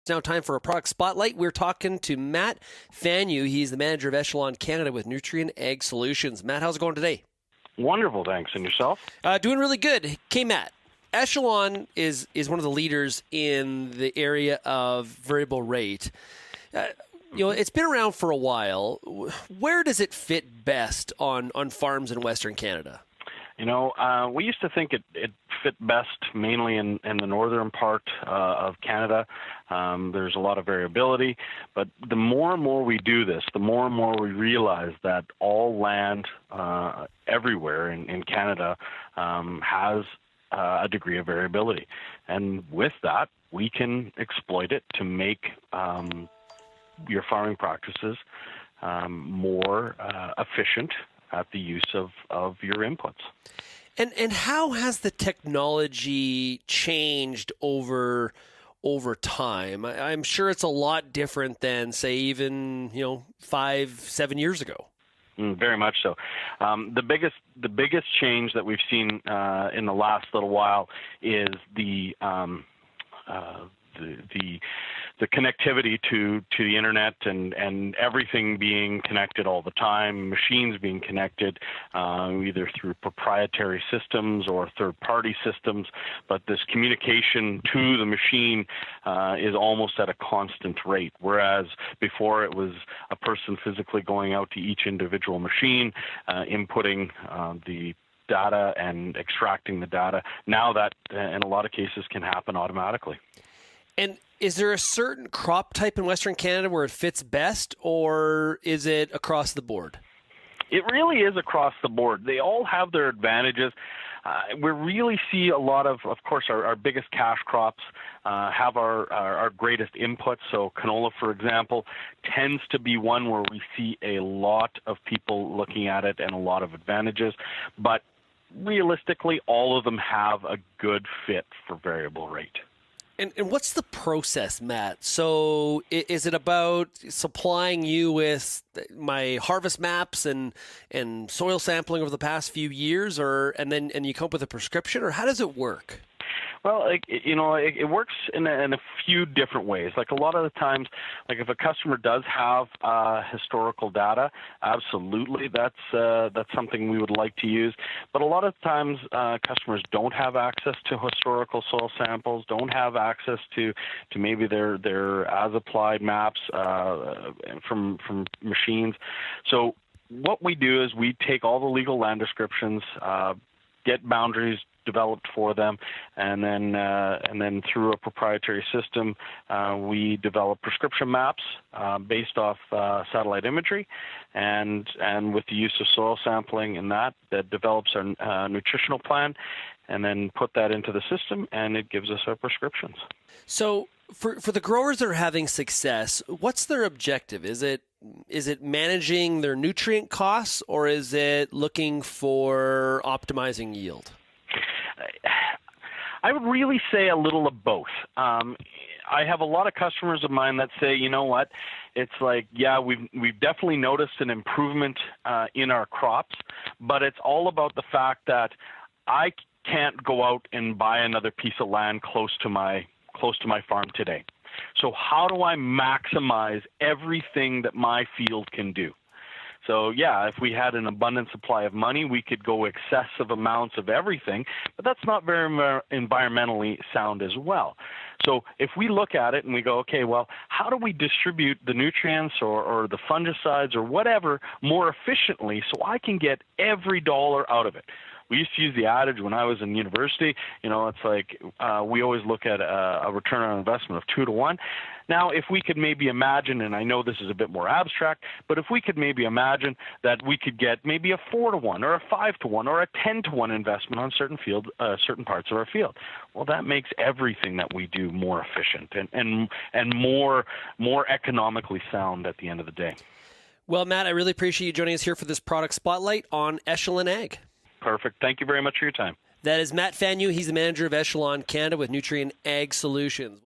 It's now time for a product spotlight. We're talking to Matt Fagnou. He's the manager of Echelon Canada with Nutrien Ag Solutions. Matt, how's it going today? Wonderful, thanks. And yourself? Doing really good. Okay, Matt, Echelon is one of the leaders in the area of variable rate. It's been around for a while. Where does it fit best on farms in Western Canada? We used to think it fit best mainly in the northern part of Canada. There's a lot of variability, but the more and more we do this, the more and more we realize that all land everywhere in Canada has a degree of variability. And with that, we can exploit it to make your farming practices more efficient at the use of your inputs. And how has the technology changed over time? I'm sure it's a lot different than, say, even 5-7 years ago. Very much so. The biggest change that we've seen in the last little while is the connectivity to the internet and everything being connected all the time, machines being connected either through proprietary systems or third-party systems, but this communication to the machine is almost at a constant rate, whereas before it was a person physically going out to each individual machine, inputting the data and extracting the data. Now that, in a lot of cases, can happen automatically. And is there a certain crop type in Western Canada where it fits best, or is it across the board? It really is across the board. They all have their advantages. We really see a lot of course, our biggest cash crops have our greatest inputs. So canola, for example, tends to be one where we see a lot of people looking at it and a lot of advantages. But realistically, all of them have a good fit for variable rate. And what's the process, Matt? So is it about supplying you with my harvest maps and soil sampling over the past few years, and you come up with a prescription, or how does it work? Well, it works in a few different ways. Like a lot of the times, like if a customer does have historical data, absolutely, that's something we would like to use. But a lot of times, customers don't have access to historical soil samples, don't have access to maybe their as-applied maps from machines. So what we do is we take all the legal land descriptions, get boundaries developed for them, and then through a proprietary system, we develop prescription maps based off satellite imagery, and with the use of soil sampling and that develops our nutritional plan, and then put that into the system, and it gives us our prescriptions. So for the growers that are having success, what's their objective? Is it managing their nutrient costs, or is it looking for optimizing yield? I would really say a little of both. I have a lot of customers of mine that say, you know what, it's like, yeah, we've definitely noticed an improvement in our crops, but it's all about the fact that I can't go out and buy another piece of land close to my farm today. So how do I maximize everything that my field can do? So, yeah, if we had an abundant supply of money, we could go excessive amounts of everything, but that's not very environmentally sound as well. So if we look at it and we go, okay, well, how do we distribute the nutrients or the fungicides or whatever more efficiently so I can get every dollar out of it? We used to use the adage when I was in university, it's like we always look at a return on investment of 2 to 1. Now, if we could maybe imagine, and I know this is a bit more abstract, but if we could maybe imagine that we could get maybe a 4 to 1 or a 5 to 1 or a 10 to 1 investment on certain parts of our field, well, that makes everything that we do more efficient and more economically sound at the end of the day. Well, Matt, I really appreciate you joining us here for this product spotlight on Echelon Ag. Perfect. Thank you very much for your time. That is Matt Fagnou. He's the manager of Echelon Canada with Nutrien Ag Solutions.